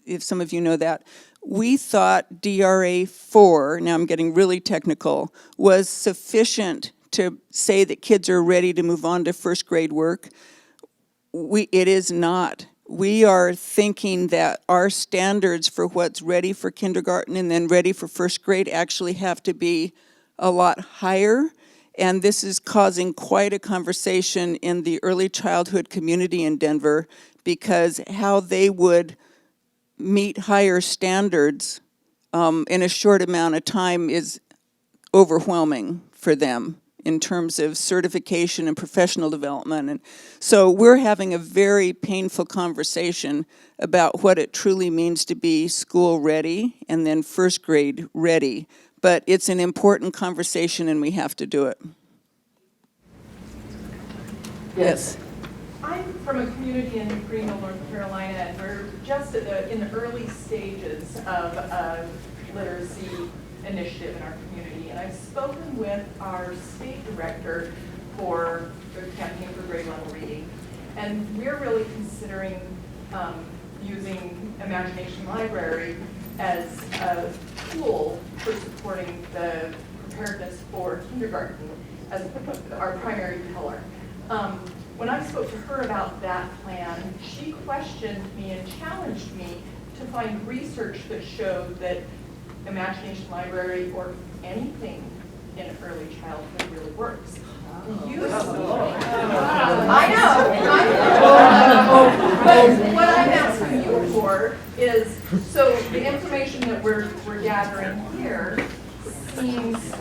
if some of you know that, we thought DRA 4, now I'm getting really technical, was sufficient to say that kids are ready to move on to first grade work. It is not. We are thinking that our standards for what's ready for kindergarten and then ready for first grade actually have to be a lot higher, and this is causing quite a conversation in the early childhood community in Denver, because how they would meet higher standards in a short amount of time is overwhelming for them in terms of certification and professional development. And so we're having a very painful conversation about what it truly means to be school ready and then first grade ready. But it's an important conversation and we have to do it. Yes. I'm from a community in Greenville, North Carolina, and we're just in the early stages of a literacy initiative in our community. And I've spoken with our state director for the campaign for grade level reading. And we're really considering using Imagination Library as a tool for supporting the preparedness for kindergarten as our primary pillar. When I spoke to her about that plan, she questioned me and challenged me to find research that showed that Imagination Library or anything in early childhood really works. I know. But what I'm asking you for is, so the information that we're gathering here seems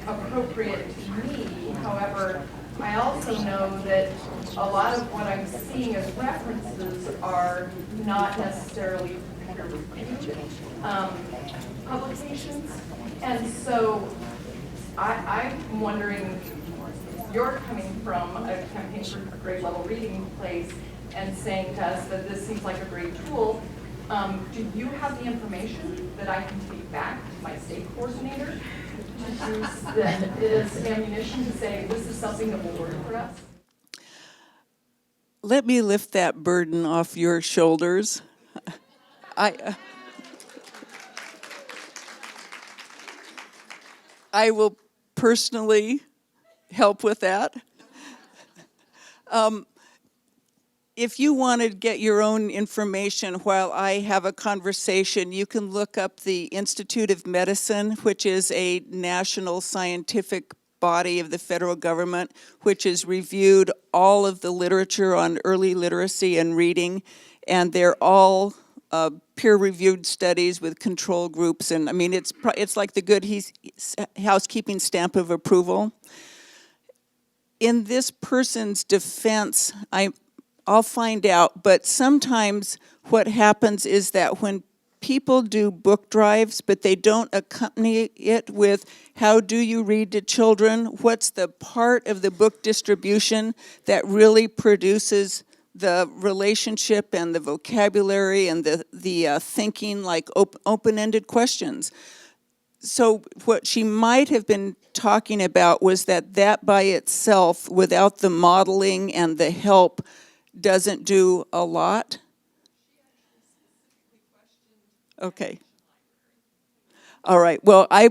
appropriate to me. However, I also know that a lot of what I'm seeing as references are not necessarily peer-reviewed publications. And so I'm wondering, you're coming from a campaign for grade level reading place and saying to us that this seems like a great tool. Do you have the information that I can take back to my state coordinator to use that as ammunition to say this is something that will work for us? Let me lift that burden off your shoulders. I will personally help with that. If you want to get your own information while I have a conversation, you can look up the Institute of Medicine, which is a national scientific body of the federal government, which has reviewed all of the literature on early literacy and reading, and they're all peer-reviewed studies with control groups, and I mean, it's like the good housekeeping stamp of approval. In this person's defense, I'll find out, but sometimes what happens is that when people do book drives, but they don't accompany it with how do you read to children, what's the part of the book distribution that really produces the relationship and the vocabulary and the thinking, like open-ended questions. So what she might have been talking about was that by itself, without the modeling and the help, doesn't do a lot? Okay. All right, well, I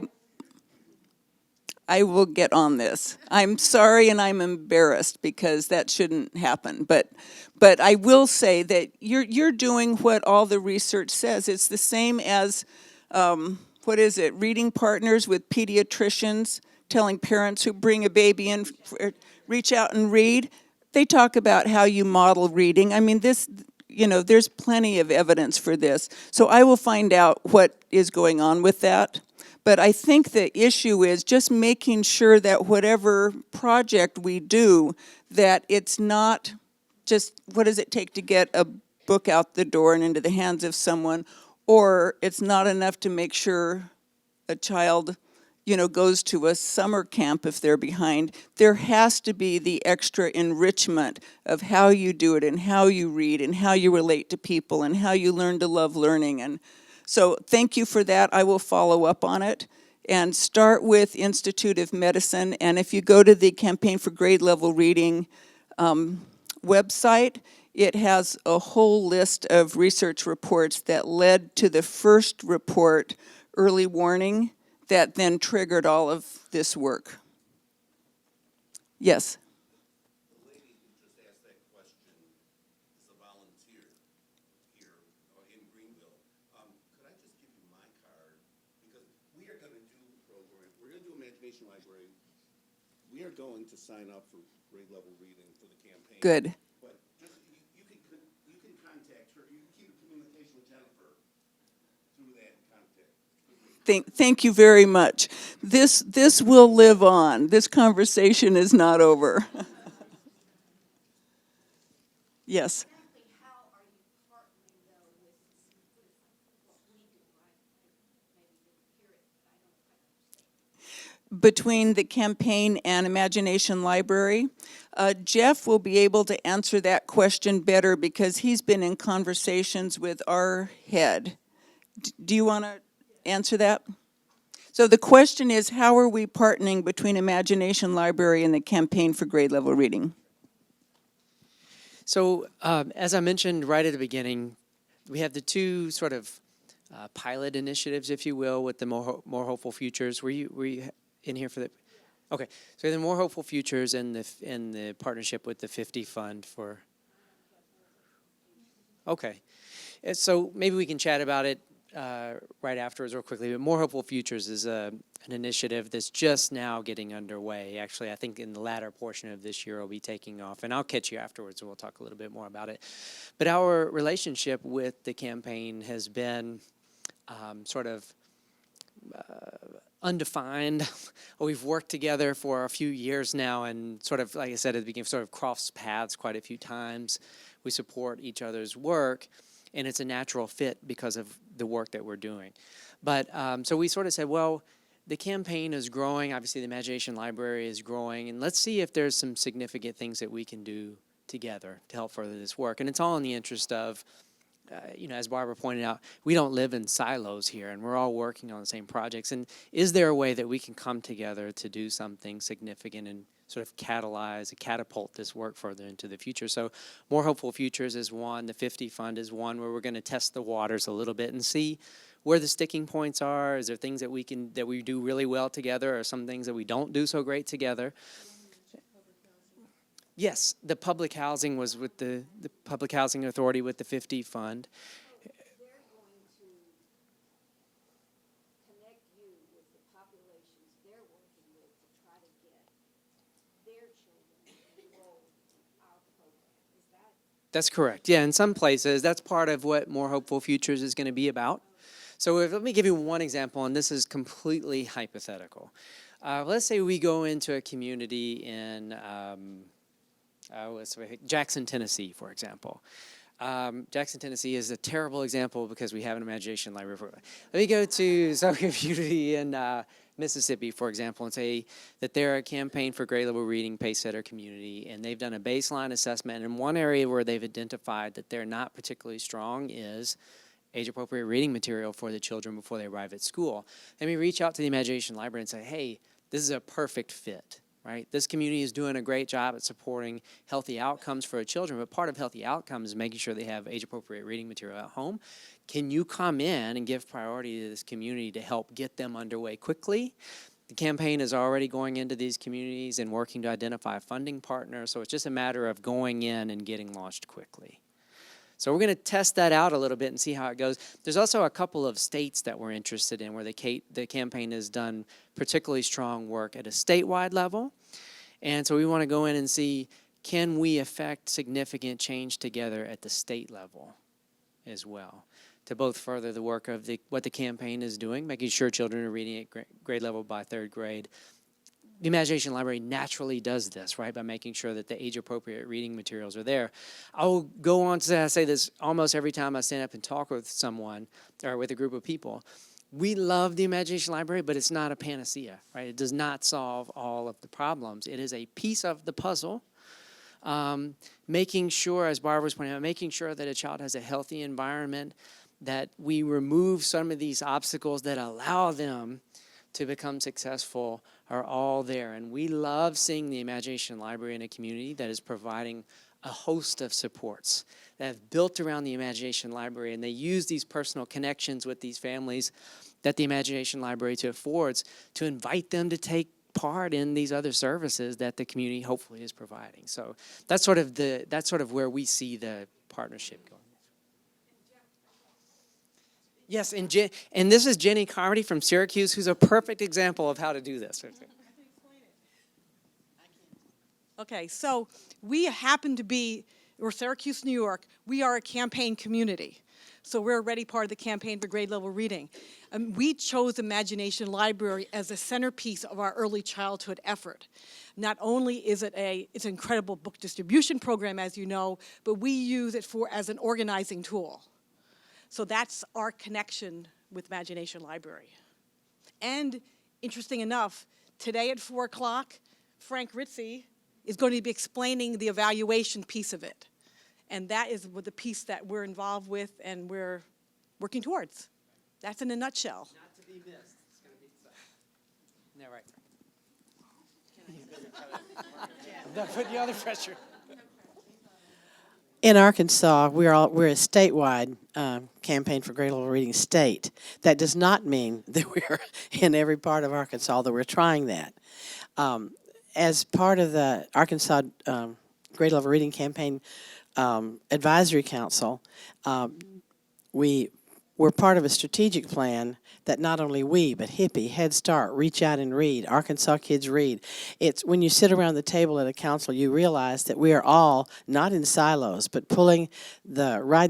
will get on this. I'm sorry and I'm embarrassed because that shouldn't happen, but I will say that you're doing what all the research says. It's the same as, what is it, reading partners with pediatricians, telling parents who bring a baby in, reach out and read. They talk about how you model reading. I mean, there's plenty of evidence for this. So I will find out what is going on with that. But I think the issue is just making sure that whatever project we do, that it's not just, what does it take to get a book out the door and into the hands of someone, or it's not enough to make sure a child goes to a summer camp if they're behind. There has to be the extra enrichment of how you do it and how you read and how you relate to people and how you learn to love learning. And so thank you for that. I will follow up on it and start with Institute of Medicine. And if you go to the Campaign for Grade Level Reading website, it has a whole list of research reports that led to the first report, Early Warning, that then triggered all of this work. Yes? The lady who just asked that question is a volunteer here in Greenville. Could I just give you my card? Because we are going to do a program. We're going to do Imagination Library. We are going to sign up for grade level reading for the campaign. Good. But just, you can contact her. You can keep in communication with Jennifer through that contact. Thank you very much. This will live on. This conversation is not over. Yes. How are you partnering though with what we do? I maybe didn't hear it, but I don't quite understand. Between the campaign and Imagination Library, Jeff will be able to answer that question better because he's been in conversations with our head. Do you want to answer that? So the question is, how are we partnering between Imagination Library and the Campaign for Grade Level Reading? So as I mentioned right at the beginning, we have the two sort of pilot initiatives, if you will, with the More Hopeful Futures. Were you in here for that? Okay, so the More Hopeful Futures and the partnership with the 50 Fund for. Okay, and so maybe we can chat about it right afterwards real quickly, but More Hopeful Futures is an initiative that's just now getting underway. Actually, I think in the latter portion of this year will be taking off, and I'll catch you afterwards and we'll talk a little bit more about it. But our relationship with the campaign has been sort of undefined. We've worked together for a few years now, and sort of, like I said at the beginning, sort of crossed paths quite a few times. We support each other's work, and it's a natural fit because of the work that we're doing. But so we sort of said, well, the campaign is growing. Obviously, the Imagination Library is growing, and let's see if there's some significant things that we can do together to help further this work. And it's all in the interest of, as Barbara pointed out, we don't live in silos here, and we're all working on the same projects. And is there a way that we can come together to do something significant and sort of catapult this work further into the future? So More Hopeful Futures is one. The 50 Fund is one where we're going to test the waters a little bit and see where the sticking points are. Is there things that we do really well together, or some things that we don't do so great together? Yes, the public housing was with the Public Housing Authority with the 50 Fund. They're going to connect you with the populations they're working with to try to get their children enrolled in our program. Is that? That's correct. Yeah, in some places, that's part of what More Hopeful Futures is going to be about. So let me give you one example, and this is completely hypothetical. Let's say we go into a community in Jackson, Tennessee, for example. Jackson, Tennessee is a terrible example because we have an Imagination Library. Let me go to some community in Mississippi, for example, and say that they're a campaign for grade level reading pacesetter community, and they've done a baseline assessment. And one area where they've identified that they're not particularly strong is age-appropriate reading material for the children before they arrive at school. Let me reach out to the Imagination Library and say, hey, this is a perfect fit. Right? This community is doing a great job at supporting healthy outcomes for children, but part of healthy outcomes is making sure they have age-appropriate reading material at home. Can you come in and give priority to this community to help get them underway quickly? The campaign is already going into these communities and working to identify a funding partner, so it's just a matter of going in and getting launched quickly. So we're going to test that out a little bit and see how it goes. There's also a couple of states that we're interested in where the campaign has done particularly strong work at a statewide level. And so we want to go in and see, can we affect significant change together at the state level as well, to both further the work of what the campaign is doing, making sure children are reading at grade level by third grade. The Imagination Library naturally does this, right, by making sure that the age-appropriate reading materials are there. I'll go on to say this almost every time I stand up and talk with someone or with a group of people. We love the Imagination Library, but it's not a panacea, right? It does not solve all of the problems. It is a piece of the puzzle, making sure, as Barbara was pointing out, making sure that a child has a healthy environment, that we remove some of these obstacles that allow them to become successful are all there. And we love seeing the Imagination Library in a community that is providing a host of supports that have built around the Imagination Library, and they use these personal connections with these families that the Imagination Library affords to invite them to take part in these other services that the community hopefully is providing. So that's sort of where we see the partnership going. Yes, and this is Jenny Carmody from Syracuse, who's a perfect example of how to do this. Okay, so we happen to be, we're Syracuse, New York. We are a campaign community. So we're already part of the campaign for grade level reading. We chose Imagination Library as a centerpiece of our early childhood effort. Not only is it it's an incredible book distribution program, as you know, but we use it as an organizing tool. So that's our connection with Imagination Library. And interesting enough, today at 4 o'clock, Frank Ritzy is going to be explaining the evaluation piece of it. And that is the piece that we're involved with and we're working towards. That's in a nutshell. Not to be missed. It's going to be exciting. Isn't that right? I'm not putting you under pressure. In Arkansas, we're a statewide campaign for grade level reading state. That does not mean that we're in every part of Arkansas, although we're trying that. As part of the Arkansas grade level reading campaign advisory council, we we're part of a strategic plan that not only we, but Hippie, Head Start, Reach Out and Read, Arkansas Kids Read. It's when you sit around the table at a council, you realize that we are all not in silos, but riding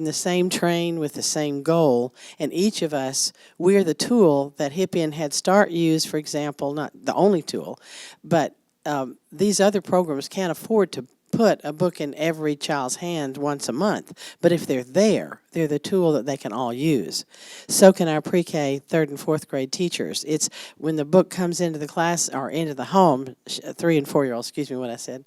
the same train with the same goal. And each of us, we're the tool that Hippie and Head Start use, for example, not the only tool, but these other programs can't afford to put a book in every child's hand once a month. But if they're there, they're the tool that they can all use. So can our pre-K 3rd and 4th grade teachers. It's when the book comes into the class or into the home, 3 and 4-year-olds, excuse me what I said,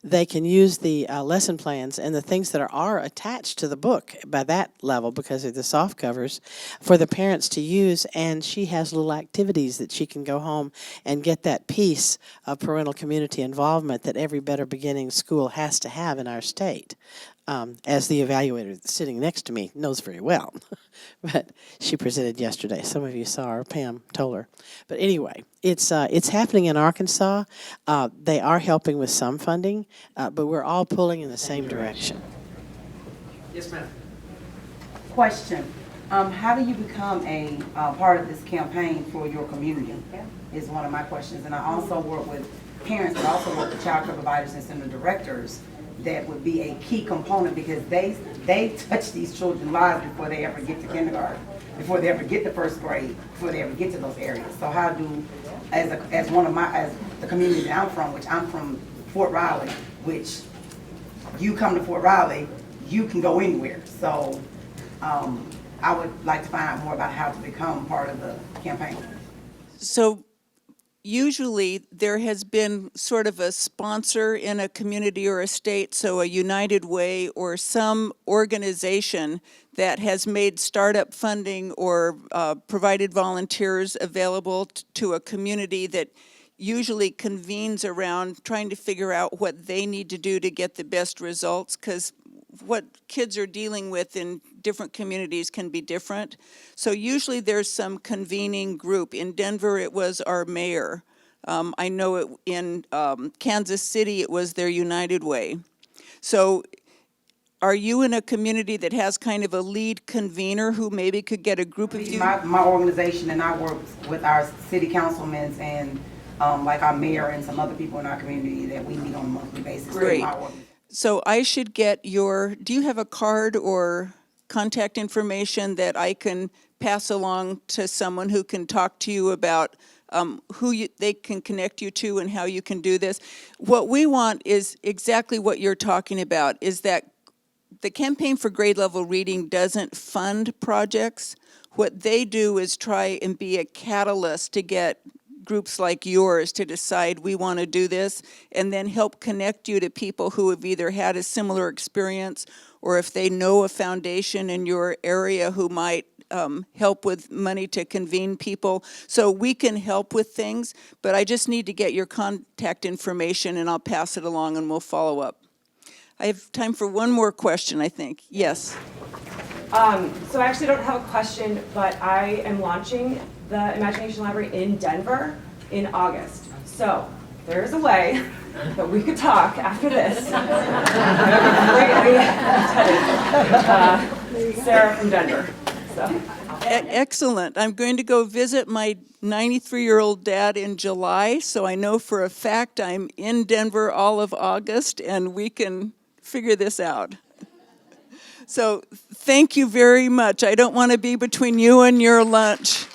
they can use the lesson plans and the things that are attached to the book by that level because of the soft covers for the parents to use, and she has little activities that she can go home and get that piece of parental community involvement that every Better Beginning school has to have in our state. As the evaluator sitting next to me knows very well. But she presented yesterday. Some of you saw her. Pam told her. But anyway, it's happening in Arkansas. They are helping with some funding, but we're all pulling in the same direction. Yes, ma'am. Question, how do you become a part of this campaign for your community is one of my questions. And I also work with parents, but also work with child care providers and center directors. That would be a key component because they touch these children's lives before they ever get to kindergarten, before they ever get to 1st grade, before they ever get to those areas. So how do, as the community that I'm from, which I'm from Fort Riley, which you come to Fort Riley, you can go anywhere. So I would like to find out more about how to become part of the campaign. So usually there has been sort of a sponsor in a community or a state, so a United Way or some organization that has made startup funding or provided volunteers available to a community that usually convenes around trying to figure out what they need to do to get the best results, because what kids are dealing with in different communities can be different. So usually there's some convening group. In Denver, it was our mayor. I know it in Kansas City, it was their United Way. So are you in a community that has kind of a lead convener who maybe could get a group of you? My organization and I work with our city councilmen and like our mayor and some other people in our community that we meet on a monthly basis. Great. So I should get do you have a card or contact information that I can pass along to someone who can talk to you about they can connect you to and how you can do this? What we want is exactly what you're talking about, is that the Campaign for Grade Level Reading doesn't fund projects. What they do is try and be a catalyst to get groups like yours to decide we want to do this, and then help connect you to people who have either had a similar experience or if they know a foundation in your area who might help with money to convene people. So we can help with things, but I just need to get your contact information and I'll pass it along and we'll follow up. I have time for one more question, I think. Yes. So I actually don't have a question, but I am launching the Imagination Library in Denver in August. So there is a way that we could talk after this. Sarah from Denver. So. Excellent. I'm going to go visit my 93-year-old dad in July, so I know for a fact I'm in Denver all of August, and we can figure this out. So thank you very much. I don't want to be between you and your lunch.